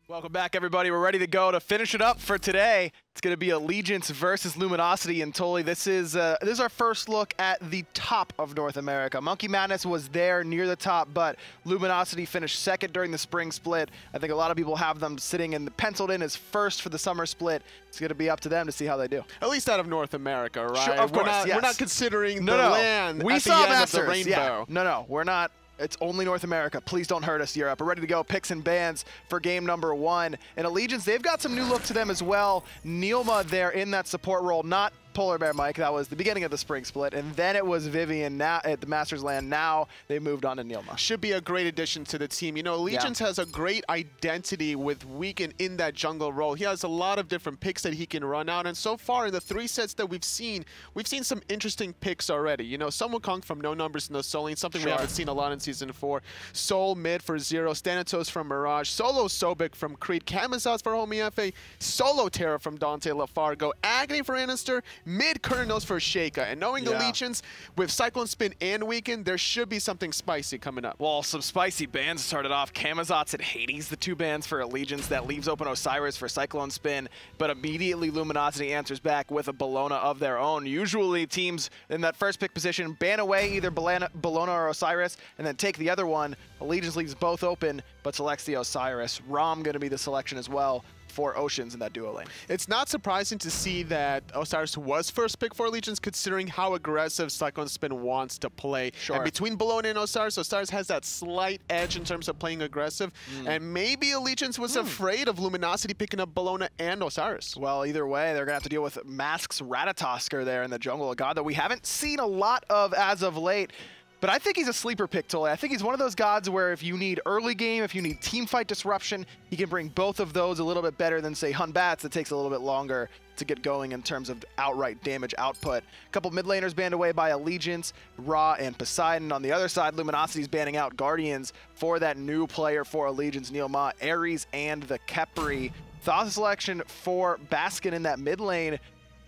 Welcome back, everybody. We're ready to go to finish it up for today. It's going to be Allegiance versus Luminosity. And Toli, this is our first look at the top of North America. Monkey Madness was there near the top, but Luminosity finished second during the spring split. I think a lot of people have them sitting in penciled in as first for the summer split. It's going to be up to them to see how they do. At least out of North America, right? Sure, of course, yes. We're not considering the land we at saw the end Masters. of the rainbow. Yeah. No, we're not. It's only North America. Please don't hurt us, Europe. We're ready to go. Picks and bans for game number 1. And Allegiance, they've got some new look to them as well. NeiruMah there in that support role, not Polar Bear Mike. That was the beginning of the spring split. And then it was Vivian now at the Masters land. Now they moved on to NeiruMah. Should be a great addition to the team. You know, Allegiance has a great identity with Weekend in that jungle role. He has a lot of different picks that he can run out. And so far in the 3 sets that we've seen some interesting picks already. You know, Sun Wukong from No Numbers, No Souling, something we haven't seen a lot in Season 4. Soul mid for Zero, Thanatos from Mirage, Solo Sobek from Creed, Camazotz for Homiefe, Solo Terra from Dante LaFargo, Agony for Anister, mid Kernels for Sheikah. And knowing Allegiance with CycloneSpin and Weekend, there should be something spicy coming up. Well, some spicy bans started off. Camazotz and Hades, the 2 bans for Allegiance. That leaves open Osiris for CycloneSpin, but immediately Luminosity answers back with a Bellona of their own. Usually teams in that first pick position ban away either Bellona or Osiris and then take the other one. Allegiance leaves both open, but selects the Osiris. Ram going to be the selection as well for Oceans in that duo lane. It's not surprising to see that Osiris was first pick for Allegiance, considering how aggressive CycloneSpin wants to play. And between Bellona and Osiris, Osiris has that slight edge in terms of playing aggressive. And maybe Allegiance was afraid of Luminosity picking up Bellona and Osiris. Well, either way, they're going to have to deal with Mask's Ratatoskr there in the jungle of God that we haven't seen a lot of as of late. But I think he's a sleeper pick, Tole. I think he's one of those gods where if you need early game, if you need team fight disruption, he can bring both of those a little bit better than, say, Hun Bats that takes a little bit longer to get going in terms of outright damage output. A couple mid laners banned away by Allegiance, Ra, and Poseidon. On the other side, Luminosity's banning out Guardians for that new player for Allegiance, NeiruMah, Ares, and the Khepri. Thoth selection for Baskin in that mid lane.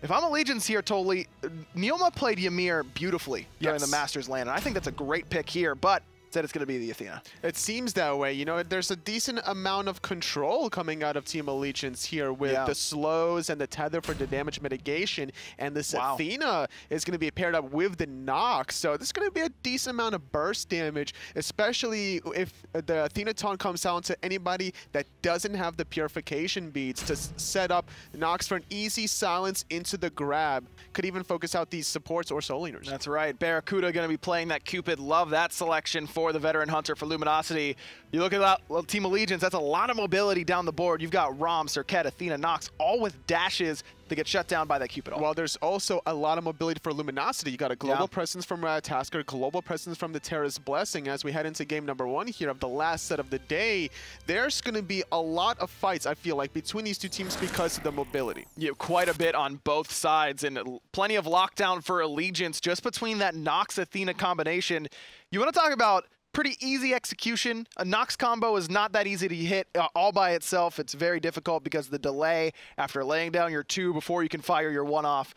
If I'm Allegiance here, totally, NeiruMah played Ymir beautifully during the Masters land, and I think that's a great pick here, but said it's going to be the Athena. It seems that way. You know, there's a decent amount of control coming out of Team Allegiance here with the slows and the tether for the damage mitigation, and this Athena is going to be paired up with the Nox, so this is going to be a decent amount of burst damage, especially if the Athena taunt comes down to anybody that doesn't have the purification beads to set up Nox for an easy silence into the grab. Could even focus out these supports or soul laners. That's right. BaRRaCCuDDa going to be playing that Cupid. Love that selection for the veteran hunter for Luminosity. You look at that Team Allegiance, that's a lot of mobility down the board. You've got Ram, Serqet, Athena, Nox, all with dashes to get shut down by that Cupid. Well, there's also a lot of mobility for Luminosity. You got a global presence from Ratatoskr, global presence from the Terra's Blessing. As we head into game number 1 here of the last set of the day, there's going to be a lot of fights, I feel like, between these 2 teams because of the mobility. Yeah, quite a bit on both sides, and plenty of lockdown for Allegiance just between that Nox-Athena combination. You want to talk about pretty easy execution. A Nox combo is not that easy to hit all by itself. It's very difficult because of the delay after laying down your 2 before you can fire your 1 off.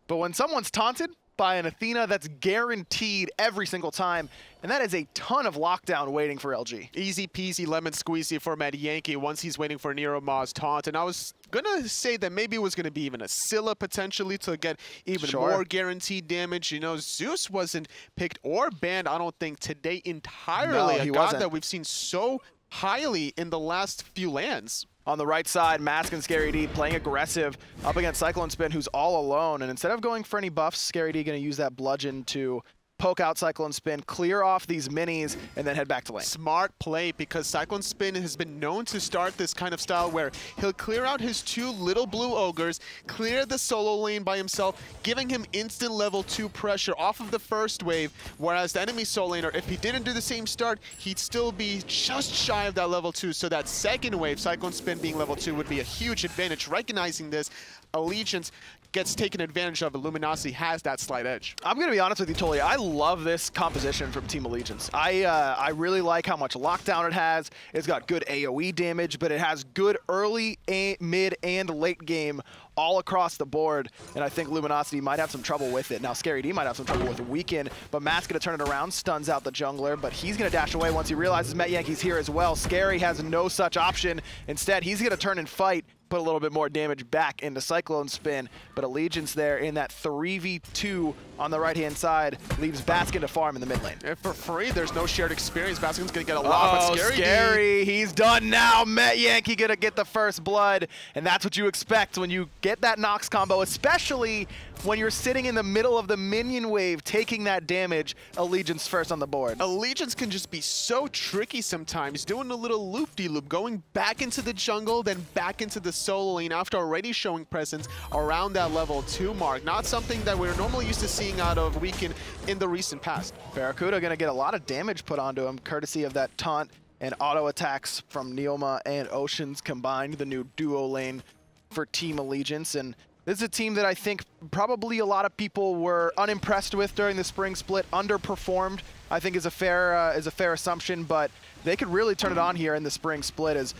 But when someone's taunted by an Athena, that's guaranteed every single time, and that is a ton of lockdown waiting for LG. Easy peasy lemon squeezy for Metyankey once he's waiting for NeiruMah's taunt. And I was going to say that maybe it was going to be even a Scylla potentially to get even more guaranteed damage. You know, Zeus wasn't picked or banned, I don't think, today entirely. No, he a god wasn't. that we've seen so highly in the last few lands. On the right side, Mask and ScaryD playing aggressive up against CycloneSpin, who's all alone. And instead of going for any buffs, ScaryD going to use that bludgeon to poke out CycloneSpin, clear off these minis, and then head back to lane. Smart play, because CycloneSpin has been known to start this kind of style where he'll clear out his 2 little blue ogres, clear the solo lane by himself, giving him instant level 2 pressure off of the first wave, whereas the enemy solo laner, if he didn't do the same start, he'd still be just shy of that level 2. So that second wave, CycloneSpin being level 2, would be a huge advantage. Recognizing this, Allegiance gets taken advantage of, and Luminosity has that slight edge. I'm going to be honest with you, Toli. I love this composition from Team Allegiance. I really like how much lockdown it has. It's got good AoE damage, but it has good early, mid, and late game all across the board, and I think Luminosity might have some trouble with it. Now, ScaryD might have some trouble with Weekend, but Matt's going to turn it around, stuns out the jungler, but he's going to dash away once he realizes Metyankey's here as well. Scary has no such option. Instead, he's going to turn and fight, put a little bit more damage back into CycloneSpin, but Allegiance there in that 3v2 on the right-hand side leaves Baskin to farm in the mid lane. And for free, there's no shared experience. Baskin's going to get a lot, but Scary, he's done now. Metyankey going to get the first blood, and that's what you expect when you get that Nox combo, especially when you're sitting in the middle of the minion wave, taking that damage. Allegiance first on the board. Allegiance can just be so tricky sometimes, doing a little loop-de-loop, going back into the jungle, then back into the solo lane after already showing presence around that level 2 mark. Not something that we're normally used to seeing out of Weekend in the recent past. BaRRaCCuDDa going to get a lot of damage put onto him, courtesy of that taunt and auto attacks from NeiruMah and Oceans combined, the new duo lane for Team Allegiance. And this is a team that I think probably a lot of people were unimpressed with during the spring split, underperformed, I think is a fair assumption, but they could really turn it on here in the spring split as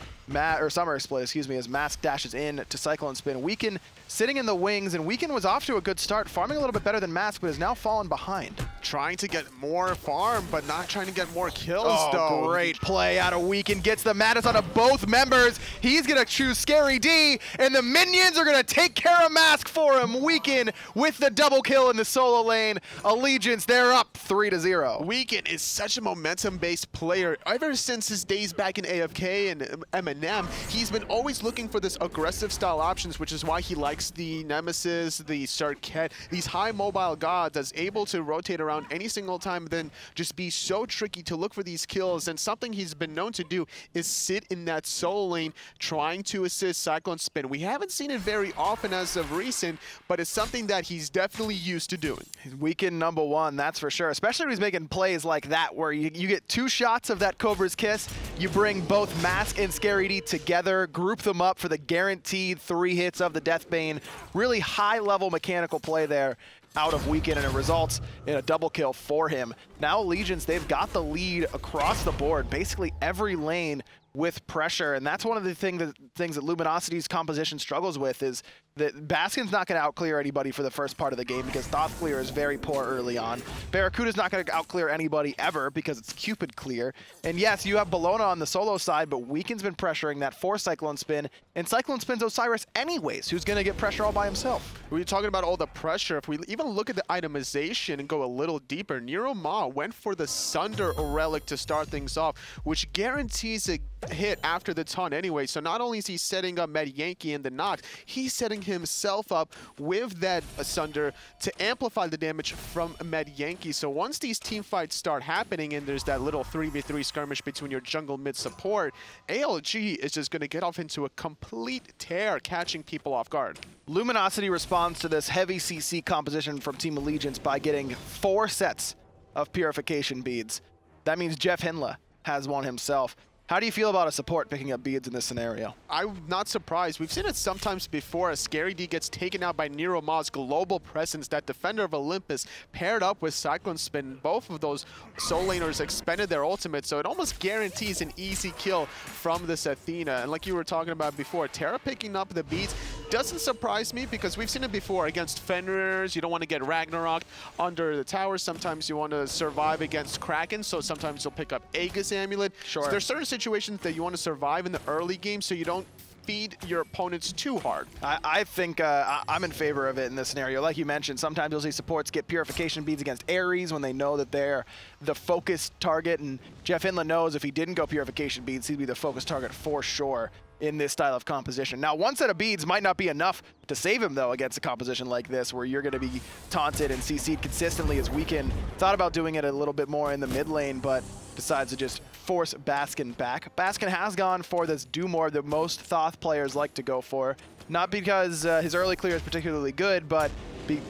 summer split, excuse me, as Mask dashes in to CycloneSpin. Weekend sitting in the wings, and Weekend was off to a good start, farming a little bit better than Mask, but has now fallen behind. Trying to get more farm, but not trying to get more kills, though. Great play out of Weekend. Gets the Madness onto both members. He's going to choose ScaryD, and the minions are going to take care of Mask for him. Weekend with the double kill in the solo lane. Allegiance, they're up 3-0. Weekend is such a momentum-based player. Ever since his days back in AFK and M&M, he's been always looking for this aggressive style options, which is why he likes the Nemesis, the Serqet, these high mobile gods that's able to rotate around any single time, then just be so tricky to look for these kills. And something he's been known to do is sit in that solo lane trying to assist CycloneSpin. We haven't seen it very often as of recent, but it's something that he's definitely used to doing. He's Weekend #1, that's for sure, especially when he's making plays like that where you get 2 shots of that Cobra's Kiss, you bring both Mask and ScaryD together, group them up for the guaranteed 3 hits of the Deathbane. Really high-level mechanical play there out of Weekend, and it results in a double kill for him. Now Allegiance, they've got the lead across the board, basically every lane with pressure, and that's one of the things that Luminosity's composition struggles with, is that Baskin's not going to outclear anybody for the first part of the game because Thoth clear is very poor early on. BaRRaCCuDDa's not going to outclear anybody ever because it's Cupid clear. And yes, you have Bellona on the solo side, but Weekend's been pressuring that for CycloneSpin, and CycloneSpin's Osiris anyways, who's going to get pressure all by himself. We're talking about all the pressure. If we even look at the itemization and go a little deeper, NeiruMah went for the Sunder Relic to start things off, which guarantees a hit after the taunt anyway. So not only is he setting up Metyankey and the Nox, he's setting himself up with that Sunder to amplify the damage from Metyankey. So once these team fights start happening and there's that little 3v3 skirmish between your jungle mid support, ALG is just going to get off into a complete tear, catching people off guard. Luminosity responds to this heavy CC composition from Team Allegiance by getting 4 sets of purification beads. That means JeffHindla has one himself. How do you feel about a support picking up beads in this scenario? I'm not surprised. We've seen it sometimes before as ScaryD gets taken out by NeiruMah's global presence. That Defender of Olympus paired up with CycloneSpin. Both of those soul laners expended their ultimate, so it almost guarantees an easy kill from this Athena. And like you were talking about before, Terra picking up the beads doesn't surprise me because we've seen it before against Fenrir's. You don't want to get Ragnarok under the tower. Sometimes you want to survive against Kraken, so sometimes you'll pick up Aegis Amulet. Sure. So there's certain situations that you want to survive in the early game so you don't feed your opponents too hard. I think I'm in favor of it in this scenario. Like you mentioned, sometimes you'll see supports get purification beads against Ares when they know that they're the focused target, and JeffHindla knows if he didn't go purification beads, he'd be the focused target for sure in this style of composition. Now, one set of beads might not be enough to save him, though, against a composition like this, where you're going to be taunted and CC'd consistently as Weekend. Thought about doing it a little bit more in the mid lane, but decides to just force Baskin back. Baskin has gone for this do more that most Thoth players like to go for. Not because his early clear is particularly good, but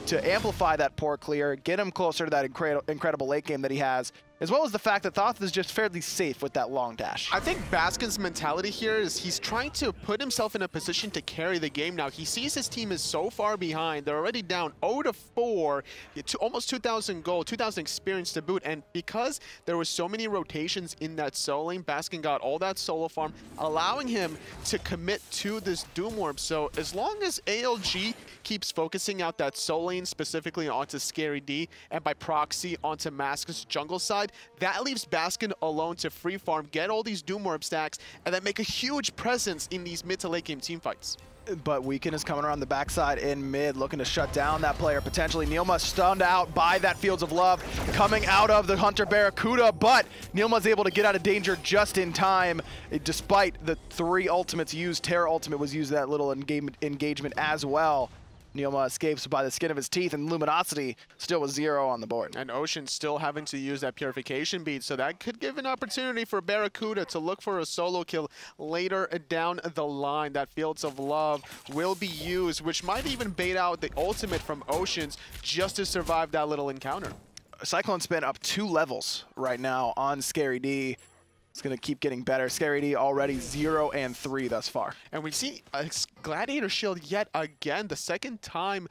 to amplify that poor clear, get him closer to that incredible late game that he has, as well as the fact that Thoth is just fairly safe with that long dash. I think Baskin's mentality here is he's trying to put himself in a position to carry the game now. He sees his team is so far behind. They're already down 0-4, almost 2,000 gold, 2,000 experience to boot. And because there were so many rotations in that solo lane, Baskin got all that solo farm, allowing him to commit to this Doom Orb. So as long as ALG keeps focusing out that solo lane specifically onto ScaryD and by proxy onto Mask's jungle side, that leaves Baskin alone to free farm, get all these Doom Orb stacks, and then make a huge presence in these mid to late game team fights. But Weekend is coming around the backside in mid, looking to shut down that player potentially. NeiruMah stunned out by that Fields of Love coming out of the Hunter BaRRaCCuDDa, but NeiruMah's able to get out of danger just in time, despite the 3 ultimates used. Terra ultimate was used that little engagement as well. NeiruMah escapes by the skin of his teeth, and Luminosity still with 0 on the board. And Ocean still having to use that purification bead, so that could give an opportunity for BaRRaCCuDDa to look for a solo kill later down the line. That Fields of Love will be used, which might even bait out the ultimate from Oceans just to survive that little encounter. CycloneSpin up 2 levels right now on ScaryD. It's going to keep getting better. ScaryD already 0 and 3 thus far. And we see a Gladiator Shield yet again, the second time,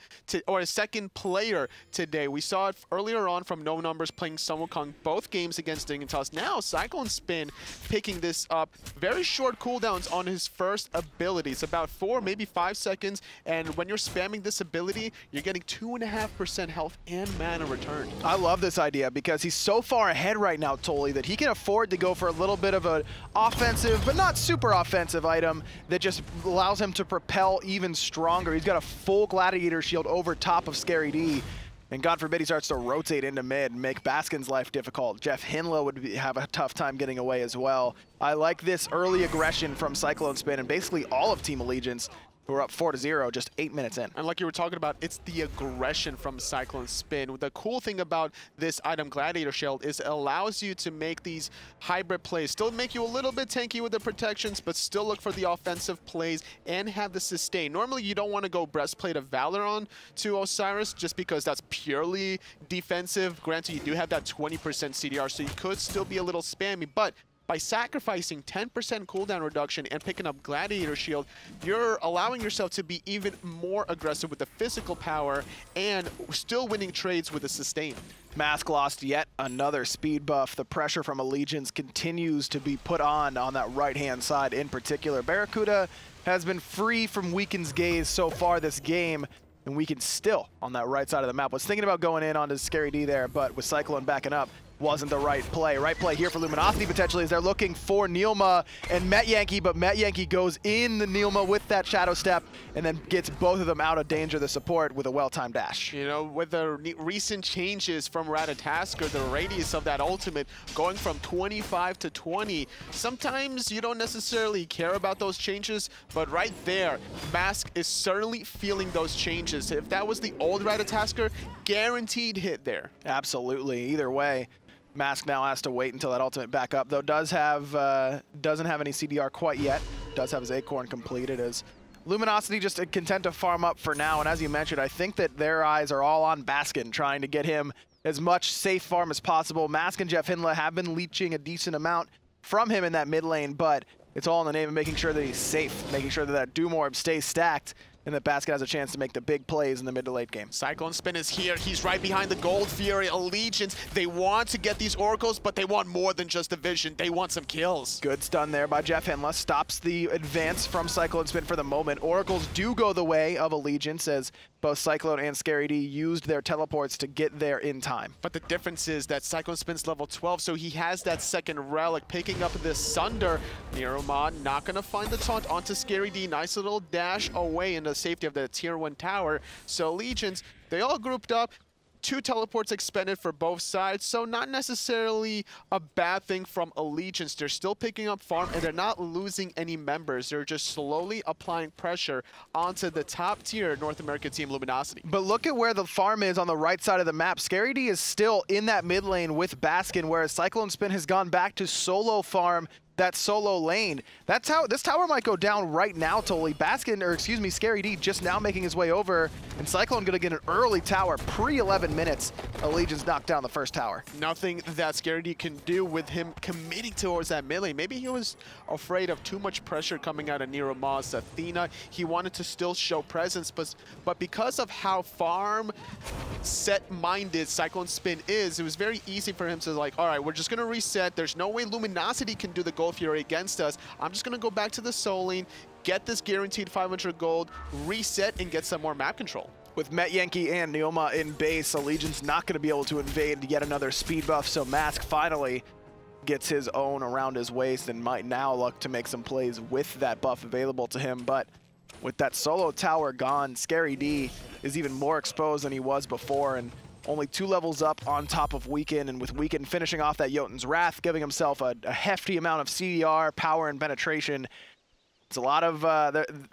or a second player today. We saw it earlier on from No Numbers playing Sun Wukong both games against Dignitas. Now CycloneSpin picking this up. Very short cooldowns on his first ability. It's about 4, maybe 5 seconds. And when you're spamming this ability, you're getting 2.5% health and mana return. I love this idea because he's so far ahead right now, Tolly, that he can afford to go for a little bit of an offensive, but not super offensive item that just allows him to propel even stronger. He's got a full Gladiator Shield over top of ScaryD, and God forbid he starts to rotate into mid and make Baskin's life difficult. JeffHindla would have a tough time getting away as well. I like this early aggression from CycloneSpin and basically all of Team Allegiance, who are up 4-0 just 8 minutes in. And like you were talking about, it's the aggression from CycloneSpin. The cool thing about this item, Gladiator Shield, is it allows you to make these hybrid plays. Still make you a little bit tanky with the protections, but still look for the offensive plays and have the sustain. Normally, you don't want to go Breastplate of Valor on to Osiris just because that's purely defensive. Granted, you do have that 20% CDR, so you could still be a little spammy, but by sacrificing 10% cooldown reduction and picking up Gladiator Shield, you're allowing yourself to be even more aggressive with the physical power and still winning trades with the sustain. Mask lost yet another speed buff. The pressure from Allegiance continues to be put on that right-hand side in particular. BaRRaCCuDDa has been free from Weekend's gaze so far this game, and Weekend still on that right side of the map. Was thinking about going in onto ScaryD there, but with Cyclone backing up, wasn't the right play. Right play here for Luminosity potentially as they're looking for NeiruMah and Metyankey, but Metyankey goes in the NeiruMah with that Shadow Step and then gets both of them out of danger, the support, with a well-timed dash. You know, with the recent changes from Ratatoskr, the radius of that ultimate going from 25 to 20, sometimes you don't necessarily care about those changes, but right there, Mask is certainly feeling those changes. If that was the old Ratatoskr, guaranteed hit there. Absolutely, either way. Mask now has to wait until that ultimate back up, though doesn't have any CDR quite yet. Does have his Acorn completed as Luminosity just content to farm up for now. And as you mentioned, I think that their eyes are all on Baskin, trying to get him as much safe farm as possible. Mask and JeffHindla have been leeching a decent amount from him in that mid lane, but it's all in the name of making sure that he's safe, making sure that that Doom Orb stays stacked, and that Baskin has a chance to make the big plays in the mid to late game. CycloneSpin is here. He's right behind the Gold Fury. Allegiance, they want to get these Oracles, but they want more than just a vision. They want some kills. Good stun there by JeffHindla. Stops the advance from CycloneSpin for the moment. Oracles do go the way of Allegiance as both Cyclone and ScaryD used their teleports to get there in time. But the difference is that CycloneSpin's level 12, so he has that second relic, picking up this Sunder. NeiruMah not going to find the taunt onto ScaryD. Nice little dash away in the safety of the tier 1 tower. So Allegiance, they all grouped up. 2 teleports expended for both sides, so not necessarily a bad thing from Allegiance. They're still picking up farm, and they're not losing any members. They're just slowly applying pressure onto the top tier North American team Luminosity. But look at where the farm is on the right side of the map. ScaryD is still in that mid lane with Baskin, whereas CycloneSpin has gone back to solo farm that solo lane. That's how this tower might go down right now, Totally. Baskin, or excuse me, ScaryD just now making his way over, and Cyclone gonna get an early tower, pre-11 minutes. Allegiance knocked down the first tower. Nothing that ScaryD can do with him committing towards that melee. Maybe he was afraid of too much pressure coming out of NeiruMah's Athena. He wanted to still show presence, but because of how farm set-minded CycloneSpin is, it was very easy for him to like, all right, we're just gonna reset. There's no way Luminosity can do the Gold Fury against us. I'm just gonna go back to the Soul Lane, get this guaranteed 500 gold, reset, and get some more map control. With Metyankey and NeiruMah in base, Allegiance not going to be able to invade to get another speed buff, so Mask finally gets his own around his waist and might now look to make some plays with that buff available to him. But with that solo tower gone, ScaryD is even more exposed than he was before, and only 2 levels up on top of Weekend, and with Weekend finishing off that Jotun's Wrath, giving himself a hefty amount of CDR, power, and penetration. It's a lot of,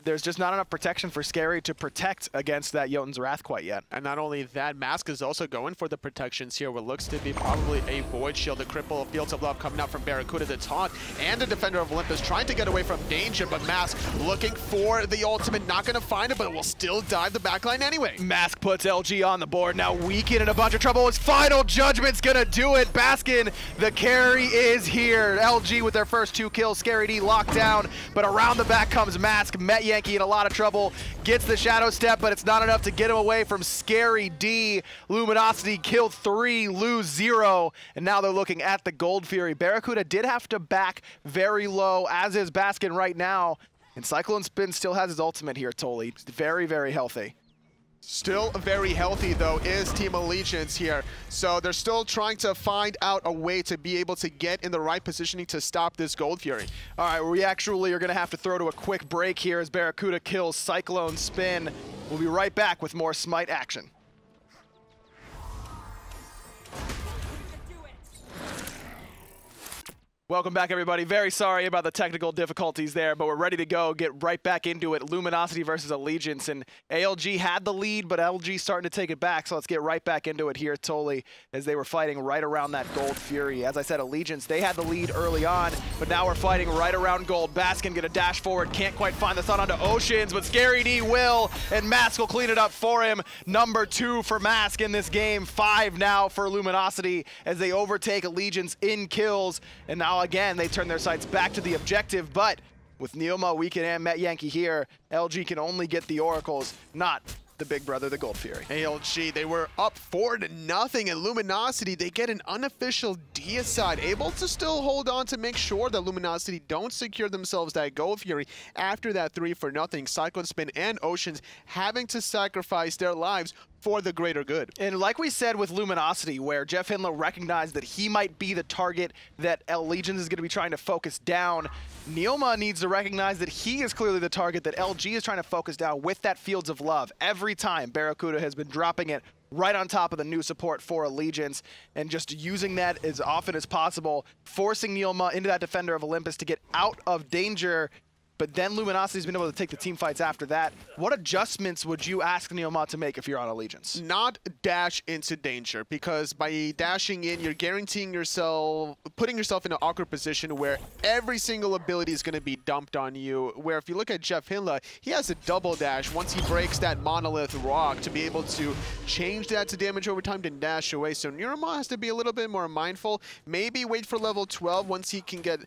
there's just not enough protection for Scary to protect against that Jotun's Wrath quite yet. And not only that, Mask is also going for the protections here, what looks to be probably a Void Shield, the cripple, Fields of Love coming out from BaRRaCCuDDa, the taunt, and the Defender of Olympus trying to get away from danger, but Mask looking for the ultimate, not going to find it, but will still dive the backline anyway. Mask puts LG on the board, now Weekend in a bunch of trouble. His final judgment's going to do it. Baskin, the carry is here. LG with their first 2 kills, ScaryD locked down, but around the back comes Mask. Metyankey in a lot of trouble, gets the Shadow Step, but it's not enough to get him away from ScaryD. Luminosity killed 3, lose 0, and now they're looking at the Gold Fury. BaRRaCCuDDa did have to back very low, as is Baskin right now, and CycloneSpin still has his ultimate here, Tolly. Very, very healthy. Still very healthy, though, is Team Allegiance here. So they're still trying to find out a way to be able to get in the right positioning to stop this Gold Fury. All right, we actually are going to have to throw to a quick break here as BaRRaCCuDDa kills CycloneSpin. We'll be right back with more Smite action. Welcome back, everybody. Very sorry about the technical difficulties there, but we're ready to go, get right back into it. Luminosity versus Allegiance, and ALG had the lead, but LG starting to take it back, so let's get right back into it here, Tolly, as they were fighting right around that Gold Fury. As I said, Allegiance, they had the lead early on, but now we're fighting right around Gold. Baskin gonna dash forward, can't quite find the sun onto Oceans, but ScaryD will, and Mask will clean it up for him. Number 2 for Mask in this game, 5 now for Luminosity, as they overtake Allegiance in kills, and now again, they turn their sights back to the objective, but with NeiruMah, Weekend, and Metyankey here, LG can only get the Oracles, not the big brother, the Gold Fury. ALG, they were up 4-0, and Luminosity, they get an unofficial deicide, able to still hold on to make sure that Luminosity don't secure themselves that Gold Fury after that 3-0. CycloneSpin and Oceans having to sacrifice their lives for the greater good. And like we said with Luminosity, where JeffHindla recognized that he might be the target that Allegiance is going to be trying to focus down, NeiruMah needs to recognize that he is clearly the target that LG is trying to focus down with that Fields of Love. Every time BaRRaCCuDDa has been dropping it right on top of the new support for Allegiance, and just using that as often as possible, forcing NeiruMah into that Defender of Olympus to get out of danger. But then Luminosity's been able to take the team fights after that. What adjustments would you ask NeiruMah to make if you're on Allegiance? Not dash into danger, because by dashing in, you're guaranteeing yourself, putting yourself in an awkward position where every single ability is going to be dumped on you. Where if you look at JeffHindla, he has a double dash once he breaks that monolith rock to be able to change that to damage over time and dash away. So NeiruMah has to be a little bit more mindful. Maybe wait for level 12 once he can get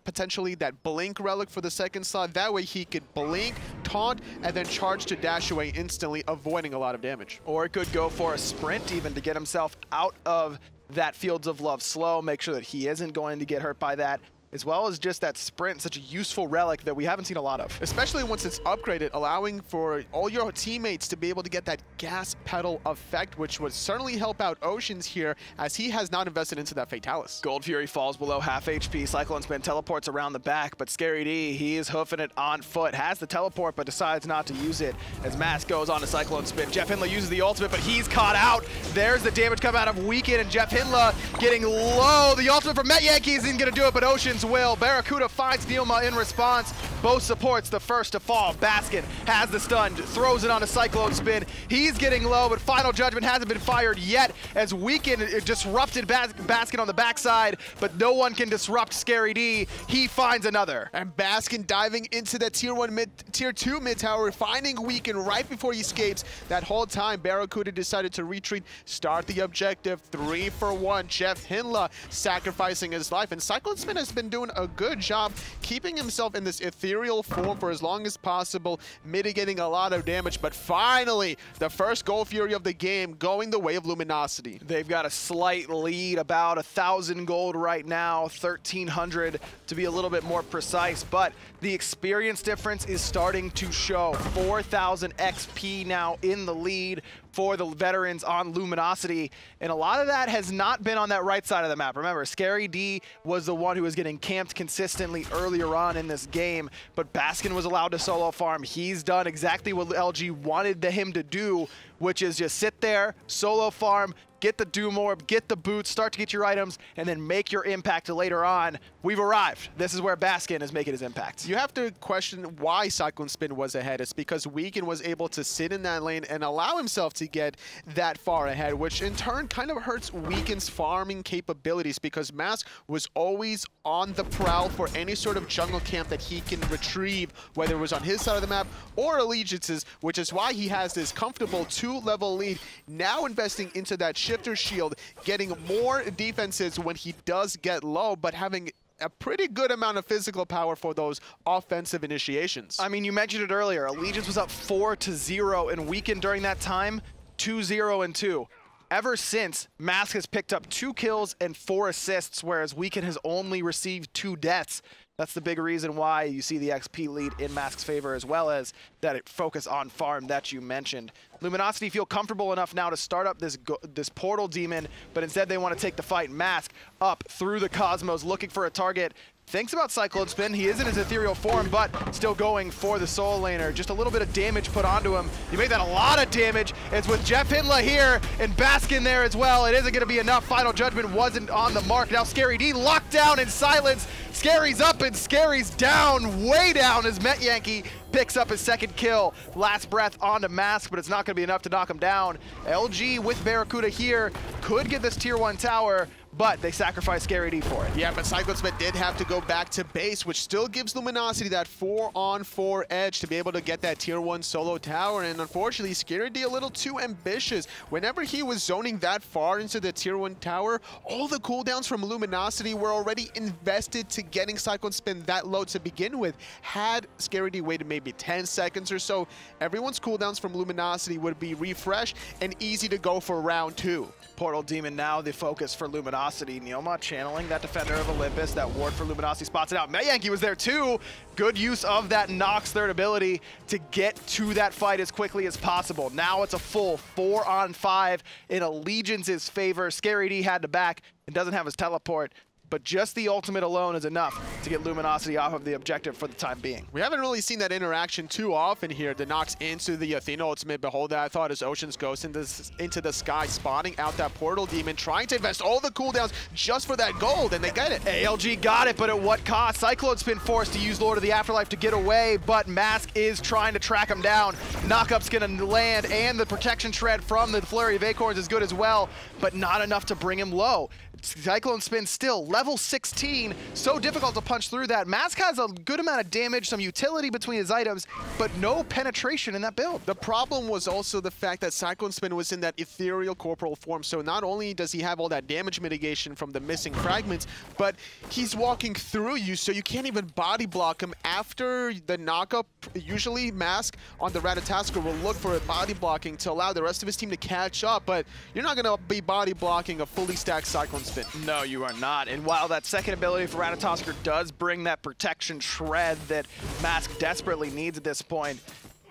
potentially that blink relic for the second slot. That way he could blink, taunt, and then charge to dash away instantly, avoiding a lot of damage. Or it could go for a sprint even to get himself out of that Fields of Love slow, make sure that he isn't going to get hurt by that, as well as just that sprint, such a useful relic that we haven't seen a lot of. Especially once it's upgraded, allowing for all your teammates to be able to get that gas pedal effect, which would certainly help out Oceans here, as he has not invested into that Fatalis. Gold Fury falls below half HP. CycloneSpin teleports around the back, but ScaryD, he is hoofing it on foot, has the teleport, but decides not to use it as Mask goes on to CycloneSpin. JeffHindla uses the ultimate, but he's caught out. There's the damage come out of Weekend, and JeffHindla getting low. The ultimate from Metyankey isn't going to do it, but Oceans Legion's will. BaRRaCCuDDa finds NeiruMah in response. Both supports the first to fall. Baskin has the stun, throws it on a CycloneSpin. He's getting low, but Final Judgment hasn't been fired yet as Weekend disrupted Baskin on the backside, but no one can disrupt ScaryD. He finds another. And Baskin diving into the tier 2 mid tower, finding Weekend right before he escapes. That whole time, BaRRaCCuDDa decided to retreat, start the objective. 3 for 1. JeffHindla sacrificing his life, and CycloneSpin has been doing a good job keeping himself in this ethereal form for as long as possible, mitigating a lot of damage. But finally, the first Gold Fury of the game going the way of Luminosity. They've got a slight lead, about 1,000 gold right now, 1,300 to be a little bit more precise, but the experience difference is starting to show. 4,000 XP now in the lead for the veterans on Luminosity, and a lot of that has not been on that right side of the map. Remember, ScaryD was the one who was getting camped consistently earlier on in this game, but Baskin was allowed to solo farm. He's done exactly what LG wanted him to do, which is just sit there, solo farm, get the Doom Orb, get the boots, start to get your items, and then make your impact later on. We've arrived. This is where Baskin is making his impact. You have to question why CycloneSpin was ahead. It's because Weekend was able to sit in that lane and allow himself to get that far ahead, which in turn kind of hurts Weekend's farming capabilities, because Mask was always on the prowl for any sort of jungle camp that he can retrieve, whether it was on his side of the map or Allegiance's, which is why he has this comfortable 2-level lead, now investing into that shifter shield, getting more defenses when he does get low, but having a pretty good amount of physical power for those offensive initiations. I mean, you mentioned it earlier. Allegiance was up 4-0, and Weekend during that time, 2-0-2. Ever since, Mask has picked up 2 kills and 4 assists, whereas Weekend has only received 2 deaths. That's the big reason why you see the XP lead in Mask's favor, as well as that focus on farm that you mentioned. Luminosity feel comfortable enough now to start up this portal demon, but instead they want to take the fight. Mask up through the cosmos, looking for a target. Thinks about CycloneSpin. He is in his ethereal form, but still going for the soul laner. Just a little bit of damage put onto him. You made that a lot of damage. It's with JeffHindla here and Baskin there as well. It isn't going to be enough. Final Judgment wasn't on the mark. Now ScaryD locked down in silence. Scary's up and Scary's down, way down, as Metyankey picks up his second kill. Last breath onto Mask, but it's not going to be enough to knock him down. LG with BaRRaCCuDDa here could get this tier 1 tower, but they sacrifice ScaryD for it. Yeah, but CycloneSpin did have to go back to base, which still gives Luminosity that 4-on-4 edge to be able to get that tier 1 solo tower. And unfortunately, ScaryD a little too ambitious. Whenever he was zoning that far into the tier 1 tower, all the cooldowns from Luminosity were already invested to getting CycloneSpin that low to begin with. Had ScaryD waited maybe 10 seconds or so, everyone's cooldowns from Luminosity would be refreshed and easy to go for round 2. Portal Demon now the focus for Luminosity. NeiruMah channeling that Defender of Olympus. That ward for Luminosity spots it out. Metyankey was there too. Good use of that Nox third ability to get to that fight as quickly as possible. Now it's a full 4-on-5 in Allegiance's favor. ScaryD had to back and doesn't have his teleport, but just the ultimate alone is enough to get Luminosity off of the objective for the time being. We haven't really seen that interaction too often here. The Nox into the Athena ultimate. Behold that, I thought as Oceans goes into the sky, spotting out that Portal Demon, trying to invest all the cooldowns just for that gold, and they get it. ALG got it, but at what cost? CycloneSpin forced to use Lord of the Afterlife to get away, but Mask is trying to track him down. Knockup's gonna land, and the protection shred from the Flurry of Acorns is good as well, but not enough to bring him low. CycloneSpin still level 16, so difficult to punch through that. Mask has a good amount of damage, some utility between his items, but no penetration in that build. The problem was also the fact that CycloneSpin was in that ethereal corporal form, so not only does he have all that damage mitigation from the missing fragments, but he's walking through you, so you can't even body block him. After the knockup, usually Mask on the Ratatoskr will look for a body blocking to allow the rest of his team to catch up, but you're not going to be body blocking a fully stacked CycloneSpin. No, you are not. And while that second ability for Ratatoskr does bring that protection shred that Mask desperately needs at this point,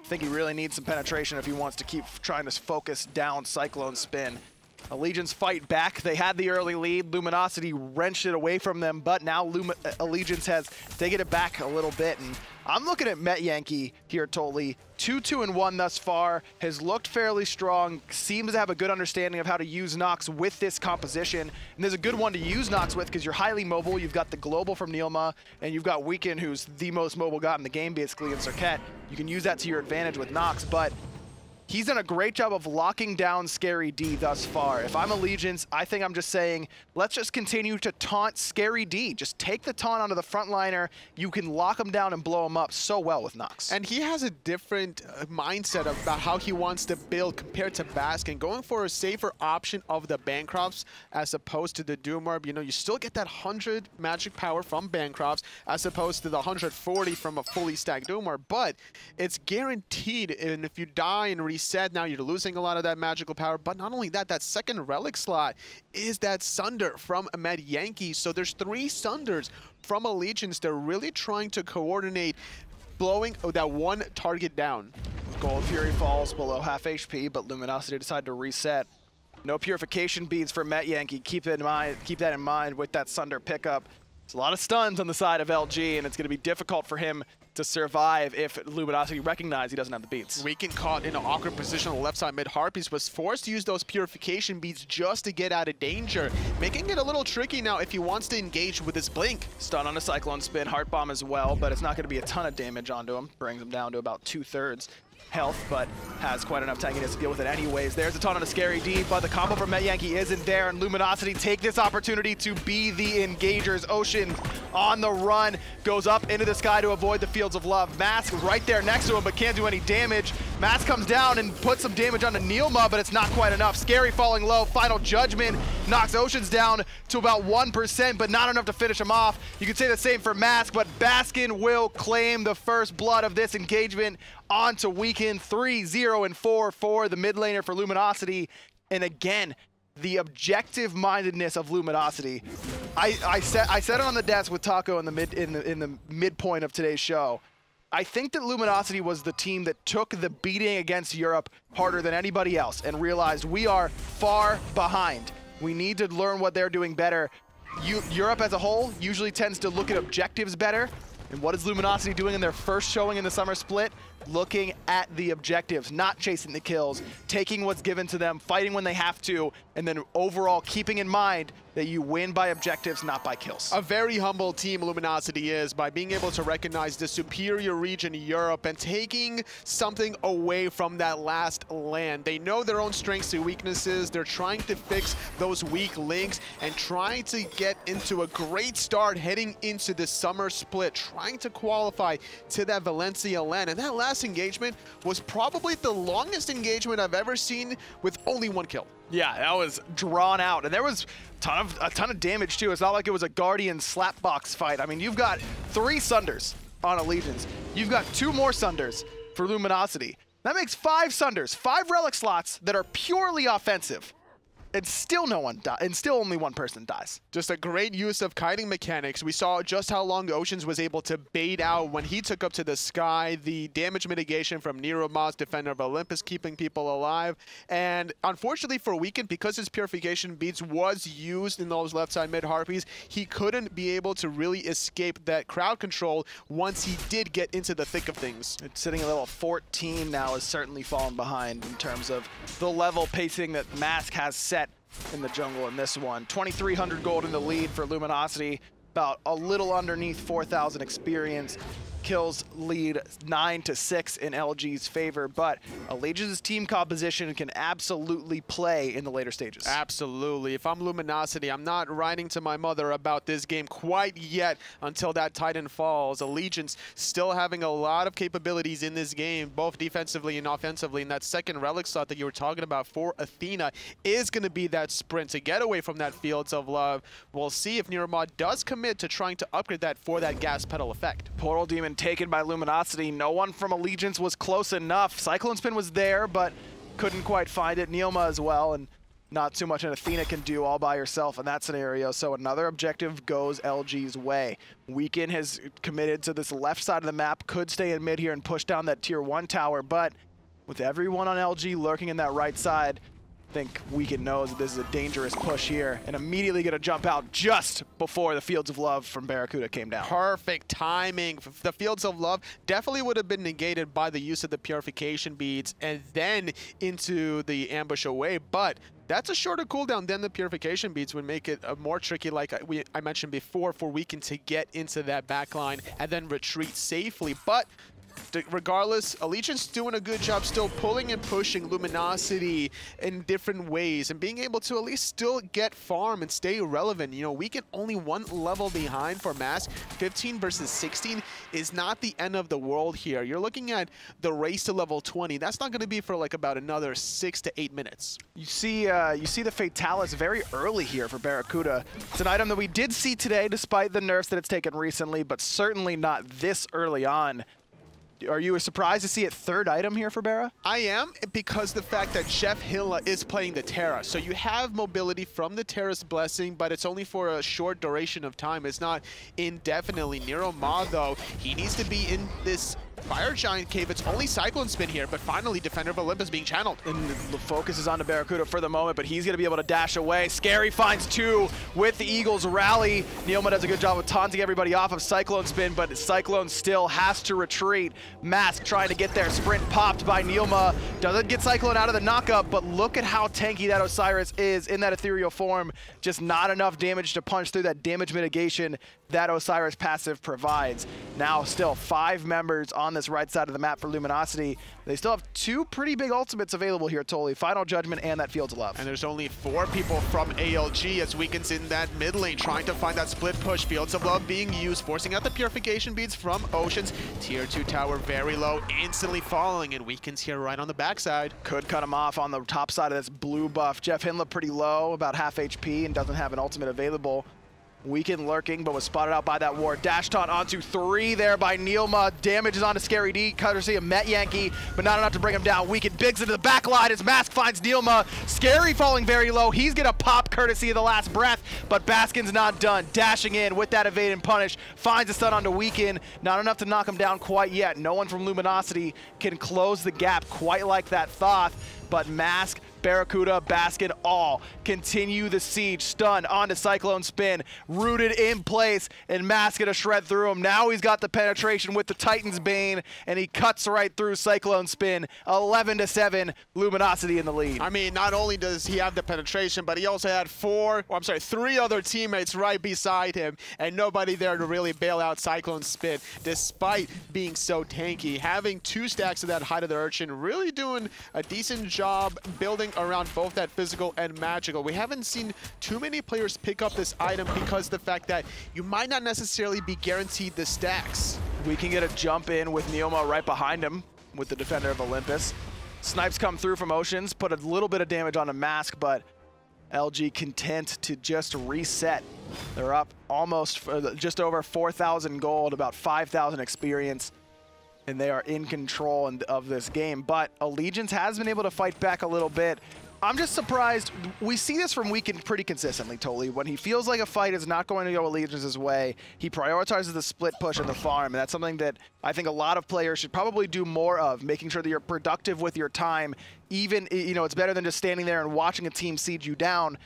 I think he really needs some penetration if he wants to keep trying to focus down CycloneSpin. Allegiance fight back. They had the early lead. Luminosity wrenched it away from them, but now Allegiance has taken it back a little bit, and I'm looking at Metyankey here, Totally. 2-2-1 thus far, has looked fairly strong, seems to have a good understanding of how to use Nox with this composition. And there's a good one to use Nox with because you're highly mobile. You've got the global from NeiruMah, and you've got Weekend, who's the most mobile god in the game, basically, in Serqet. You can use that to your advantage with Nox, but he's done a great job of locking down Scary D thus far. If I'm Allegiance, I think I'm just saying, let's just continue to taunt Scary D. Just take the taunt onto the frontliner. You can lock him down and blow him up so well with Nox. And he has a different mindset about how he wants to build compared to Baskin, going for a safer option of the Bancrofts as opposed to the Doom Orb. You know, you still get that 100 magic power from Bancrofts as opposed to the 140 from a fully stacked Doom Orb, but it's guaranteed, and if you die and reset, now you're losing a lot of that magical power. But not only that, that second relic slot is that Sunder from Metyankey. So there's 3 Sunders from Allegiance. They're really trying to coordinate blowing that one target down. Gold Fury falls below half HP, but Luminosity decided to reset. No purification beads for Metyankey. Keep that in mind with that Sunder pickup. There's a lot of stuns on the side of LG, and it's going to be difficult for him to survive if Luminosity recognizes he doesn't have the beats. Weekend caught in an awkward position on the left side mid. Harpies was forced to use those purification beads just to get out of danger, making it a little tricky now if he wants to engage with his blink. Stun on a CycloneSpin, Heart Bomb as well, but it's not going to be a ton of damage onto him. Brings him down to about 2/3 health, but has quite enough tankiness to deal with it anyways. There's a ton on a Scary D, but the combo from Metyankey isn't there, and Luminosity take this opportunity to be the engagers. Ocean on the run, goes up into the sky to avoid the Fields of Love. Mask is right there next to him, but can't do any damage. Mask comes down and puts some damage onto NeiruMah, but it's not quite enough. Scary falling low, Final Judgment knocks Oceans down to about 1%, but not enough to finish him off. You could say the same for Mask, but Baskin will claim the first blood of this engagement onto Weekend. 3-0-4 for the mid laner for Luminosity. And again, the objective-mindedness of Luminosity. I said it on the desk with Taco in the midpoint of today's show. I think that Luminosity was the team that took the beating against Europe harder than anybody else and realized we are far behind. We need to learn what they're doing better. Europe as a whole usually tends to look at objectives better. And what is Luminosity doing in their first showing in the summer split? Looking at the objectives, not chasing the kills, taking what's given to them, fighting when they have to, and then overall keeping in mind that you win by objectives, not by kills. A very humble team Luminosity is by being able to recognize the superior region Europe and taking something away from that last land. They know their own strengths and weaknesses. They're trying to fix those weak links and trying to get into a great start heading into the summer split, trying to qualify to that Valencia land. And that last engagement was probably the longest engagement I've ever seen with only 1 kill. Yeah, that was drawn out, and there was a ton of damage too. It's not like it was a Guardian slapbox fight. I mean, you've got 3 Sunders on Allegiance. You've got 2 more Sunders for Luminosity. That makes 5 Sunders, 5 relic slots that are purely offensive. And still only one person dies. Just a great use of kiting mechanics. We saw just how long Oceans was able to bait out when he took up to the sky. The damage mitigation from NeiruMah's Defender of Olympus, keeping people alive. And unfortunately for Weekend, because his purification beads was used in those left side mid Harpies, he couldn't be able to really escape that crowd control once he did get into the thick of things. It's sitting at level 14 now, has certainly fallen behind in terms of the level pacing that Mask has set in the jungle in this one. 2,300 gold in the lead for Luminosity, about a little underneath 4,000 experience. Kills lead 9-6 in LG's favor, but Allegiance's team composition can absolutely play in the later stages. Absolutely. If I'm Luminosity, I'm not writing to my mother about this game quite yet until that Titan falls. Allegiance still having a lot of capabilities in this game, both defensively and offensively, and that second relic slot that you were talking about for Athena is going to be that sprint to get away from that Fields of Love. We'll see if NeiruMah does commit to trying to upgrade that for that gas pedal effect. Portal Demon taken by Luminosity. No one from Allegiance was close enough. CycloneSpin was there, but couldn't quite find it. NeiruMah as well, and not too much an Athena can do all by herself in that scenario. So another objective goes LG's way. Weekend has committed to this left side of the map, could stay in mid here and push down that tier 1 tower, but with everyone on LG lurking in that right side, think Weekend knows that this is a dangerous push here and immediately going to jump out just before the Fields of Love from BaRRaCCuDDa came down. Perfect timing. The Fields of Love definitely would have been negated by the use of the Purification Beads and then into the ambush away, but that's a shorter cooldown than the Purification Beads would make it more tricky, like I mentioned before, for Weekend to get into that backline and then retreat safely. But regardless, Allegiance doing a good job still pulling and pushing Luminosity in different ways and being able to at least still get farm and stay relevant. You know, Weekend only one level behind for Mask. 15 versus 16 is not the end of the world here. You're looking at the race to level 20. That's not going to be for like about another 6 to 8 minutes. You see the Fatalis very early here for BaRRaCCuDDa. It's an item that we did see today despite the nerfs that it's taken recently, but certainly not this early on. Are you surprised to see it third item here for BaRRa? I am, because the fact that JeffHindla is playing the Terra. So you have mobility from the Terra's Blessing, but it's only for a short duration of time. It's not indefinitely. NeiruMah, though, he needs to be in this Fire Giant Cave. It's only CycloneSpin here, but finally Defender of Olympus being channeled. And the focus is on to BaRRaCCuDDa for the moment, but he's going to be able to dash away. Scary finds 2 with the Eagles rally. NeiruMah does a good job of taunting everybody off of CycloneSpin, but Cyclone still has to retreat. Mask trying to get there. Sprint popped by NeiruMah. Doesn't get Cyclone out of the knockup, but look at how tanky that Osiris is in that ethereal form. Just not enough damage to punch through that damage mitigation that Osiris passive provides. Now still 5 members on this right side of the map for Luminosity. They still have 2 pretty big ultimates available here, Totally. Final Judgment and that Fields of Love. And there's only 4 people from ALG as Weekend's in that mid lane trying to find that split push. Fields of Love being used, forcing out the Purification Beads from Oceans. Tier 2 tower very low, instantly falling, and Weekend's here right on the backside. Could cut him off on the top side of this blue buff. JeffHindla pretty low, about half HP, and doesn't have an ultimate available. Weekend lurking, but was spotted out by that ward. Dash taunt onto 3 there by NeiruMah. Damage is onto Scary D, courtesy of Metyankey, but not enough to bring him down. Weekend bigs into the back line as Mask finds NeiruMah. Scary falling very low. He's gonna pop courtesy of the last breath, but Baskin's not done. Dashing in with that evade and punish. Finds a stun onto Weekend. Not enough to knock him down quite yet. No one from Luminosity can close the gap quite like that Thoth, but Mask, BaRRaCCuDDa, Baskin, all continue the siege. Stun onto CycloneSpin, rooted in place, and Mask gonna shred through him. Now he's got the penetration with the Titan's Bane, and he cuts right through CycloneSpin. 11-7, Luminosity in the lead. I mean, not only does he have the penetration, but he also had 3 other teammates right beside him, and nobody there to really bail out CycloneSpin, despite being so tanky. Having 2 stacks of that Height of the Urchin, really doing a decent job building around both that physical and magical. We haven't seen too many players pick up this item because of the fact that you might not necessarily be guaranteed the stacks. We can get a jump in with NeiruMah right behind him with the Defender of Olympus. Snipes come through from Oceans, put a little bit of damage on a Mask, but LG content to just reset. They're up almost just over 4,000 gold, about 5,000 experience, and they are in control of this game. But Allegiance has been able to fight back a little bit. I'm just surprised. We see this from Weekend pretty consistently, Totally. When he feels like a fight is not going to go Allegiance's way, he prioritizes the split push and the farm, and that's something that I think a lot of players should probably do more of, making sure that you're productive with your time. Even, you know, it's better than just standing there and watching a team siege you down.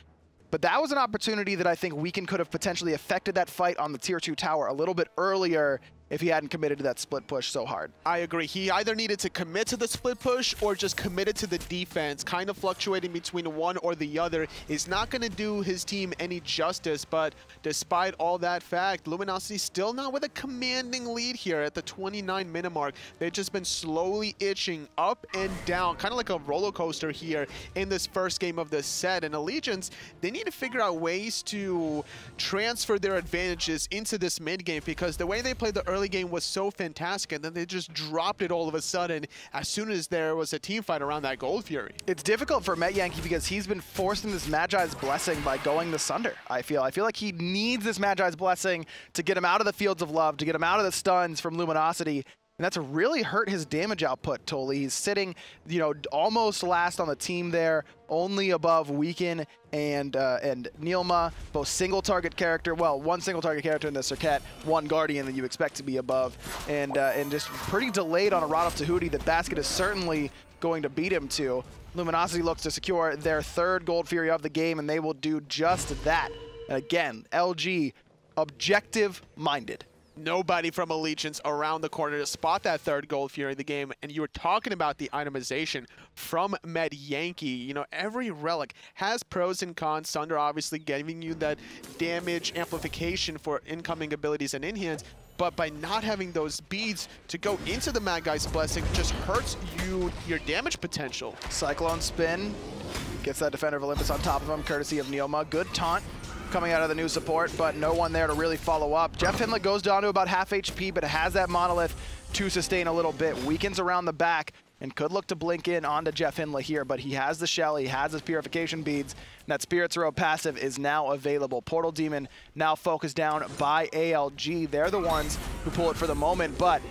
But that was an opportunity that I think Weekend could have potentially affected that fight on the Tier 2 tower a little bit earlier if he hadn't committed to that split push so hard. I agree. He either needed to commit to the split push or just committed to the defense. Kind of fluctuating between one or the other is not going to do his team any justice. But despite all that fact, Luminosity still not with a commanding lead here at the 29-minute mark. They've just been slowly itching up and down, kind of like a roller coaster here in this first game of the set. And Allegiance, they need to figure out ways to transfer their advantages into this mid game, because the way they played the early game was so fantastic, and then they just dropped it all of a sudden as soon as there was a team fight around that Gold Fury. It's difficult for Metyankey because he's been forcing this Magi's Blessing by going the Sunder, I feel. I feel like he needs this Magi's Blessing to get him out of the Fields of Love, to get him out of the stuns from Luminosity. And that's really hurt his damage output, Totally. He's sitting, you know, almost last on the team there, only above Weekend and NeiruMah, both single target character, well, one single target character in the Serqet, one Guardian that you expect to be above, and just pretty delayed on a Ratatoskr that Basket is certainly going to beat him to. Luminosity looks to secure their 3rd Gold Fury of the game, and they will do just that. And again, LG, objective-minded. Nobody from Allegiance around the corner to spot that 3rd Gold Fury of the game. And you were talking about the itemization from Metyankey. You know, every relic has pros and cons. Sunder obviously giving you that damage amplification for incoming abilities and in-hands. But by not having those beads to go into the Mad Guy's Blessing just hurts your damage potential. CycloneSpin gets that Defender of Olympus on top of him, courtesy of NeiruMah. Good taunt coming out of the new support, but no one there to really follow up. JeffHindla goes down to about half HP, but has that Monolith to sustain a little bit. Weakens around the back and could look to blink in onto JeffHindla here, but he has the shell, he has his purification beads, and that Spirit's Robe passive is now available. Portal Demon now focused down by ALG. They're the ones who pull it for the moment, but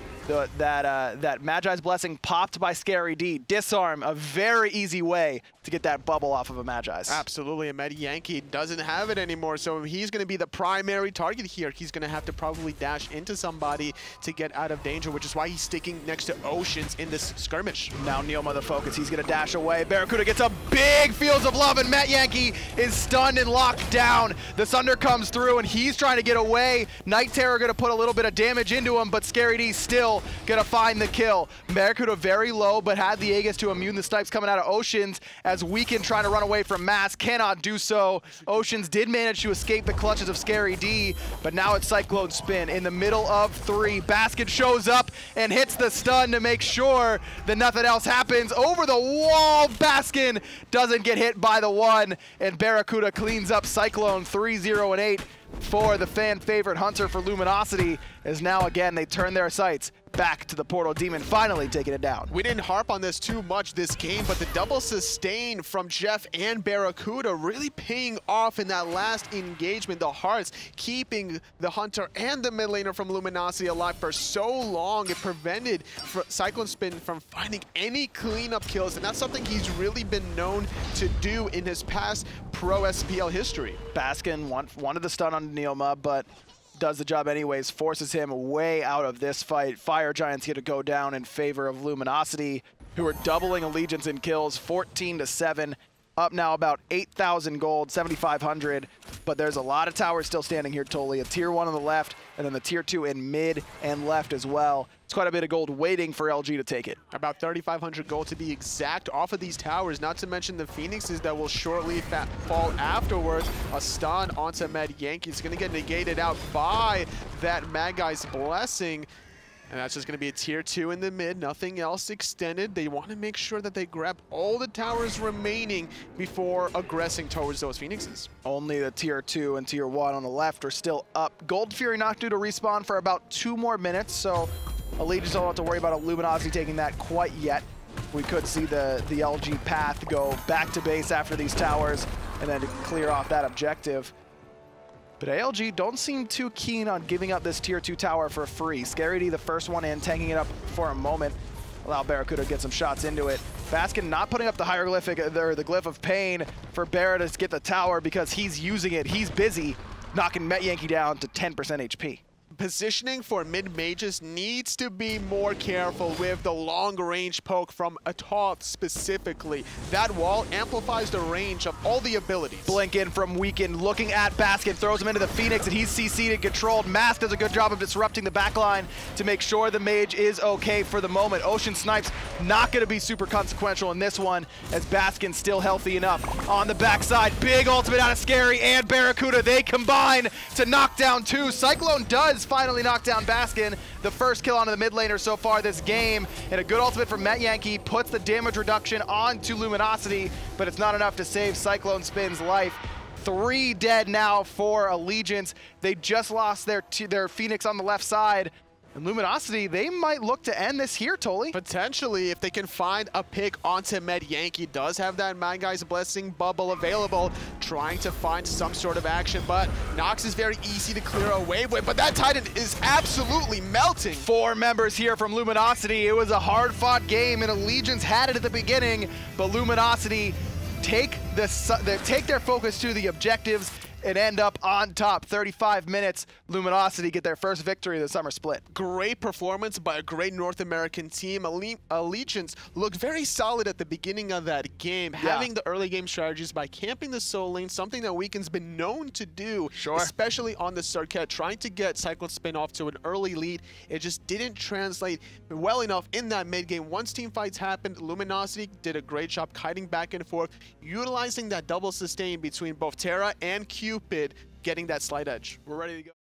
that Magi's Blessing popped by Scary D. Disarm, a very easy way to get that bubble off of a Magi's. Absolutely, and Metyankey doesn't have it anymore, so he's going to be the primary target here. He's going to have to probably dash into somebody to get out of danger, which is why he's sticking next to Oceans in this skirmish. Now NeiruMah the focus, he's going to dash away. BaRRaCCuDDa gets a big Fields of Love, and Metyankey is stunned and locked down. The Sunder comes through, and he's trying to get away. Night Terror going to put a little bit of damage into him, but Scary D still going to find the kill. BaRRaCCuDDa very low, but had the Aegis to immune the snipes coming out of Oceans, as Weaken trying to run away from Mass, cannot do so. Oceans did manage to escape the clutches of Scary D, but now it's CycloneSpin in the middle of 3. Baskin shows up and hits the stun to make sure that nothing else happens. Over the wall, Baskin doesn't get hit by the 1, and BaRRaCCuDDa cleans up Cyclone 3-0-8 for the fan favorite Hunter for Luminosity, as now again they turn their sights back to the Portal Demon, finally taking it down. We didn't harp on this too much this game, but the double sustain from Jeff and BaRRaCCuDDa really paying off in that last engagement. The hearts keeping the Hunter and the mid laner from Luminosity alive for so long. It prevented CycloneSpin from finding any cleanup kills, and that's something he's really been known to do in his past pro SPL history. Baskin wanted the stun on NeiruMah, but does the job anyways, forces him way out of this fight. Fire Giants get to go down in favor of Luminosity, who are doubling Allegiance in kills, 14-7. Up now about 8,000 gold, 7,500. But there's a lot of towers still standing here, Toli. A tier 1 on the left, and then the tier 2 in mid and left as well. It's quite a bit of gold waiting for LG to take it. About 3,500 gold to be exact off of these towers, not to mention the Phoenixes that will shortly fall afterwards. A stun onto Metyankey. It's going to get negated out by that Mad Guy's Blessing. And that's just going to be a tier 2 in the mid, nothing else extended. They want to make sure that they grab all the towers remaining before aggressing towards those Phoenixes. Only the tier 2 and tier 1 on the left are still up. Gold Fury not due to respawn for about 2 more minutes, so Allegiance don't have to worry about a Luminosity taking that quite yet. We could see the LG path go back to base after these towers and then to clear off that objective. But ALG don't seem too keen on giving up this tier 2 tower for free. Scary D, the first one in, tanking it up for a moment. Allow BaRRaCCuDDa to get some shots into it. Baskin not putting up the hieroglyphic, or the glyph of pain for BaRRaCCuDDa to get the tower because he's using it. He's busy knocking Metyankey down to 10% HP. Positioning for mid-mages needs to be more careful with the long-range poke from a Thoth specifically. That wall amplifies the range of all the abilities. Blink in from Weaken, looking at Baskin, throws him into the Phoenix, and he's CC'd and controlled. Mask does a good job of disrupting the backline to make sure the mage is okay for the moment. Ocean Snipes not going to be super consequential in this one, as Baskin's still healthy enough. On the backside, big ultimate out of Scary and BaRRaCCuDDa. They combine to knock down 2. Cyclone does finally knock down Baskin, the first kill onto the mid laner so far this game, and a good ultimate from Metyankey puts the damage reduction onto Luminosity, but it's not enough to save CycloneSpin's life. 3 dead now for Allegiance. They just lost their Phoenix on the left side. And Luminosity, they might look to end this here, Toli. Potentially, if they can find a pick onto Metyankey. Does have that Mad Guy's Blessing bubble available, trying to find some sort of action, but Nox is very easy to clear away with, but that Titan is absolutely melting. 4 members here from Luminosity. It was a hard-fought game, and Allegiance had it at the beginning, but Luminosity take their focus to the objectives. and end up on top. 35 minutes, Luminosity get their first victory of the summer split. Great performance by a great North American team. Allegiance looked very solid at the beginning of that game, having the early game strategies by camping the soul lane, something that Weeknd's been known to do, especially on the Serqet, trying to get CycloneSpin off to an early lead. It just didn't translate well enough in that mid game. Once team fights happened, Luminosity did a great job kiting back and forth, utilizing that double sustain between both Terra and Cupid, getting that slight edge. We're ready to go.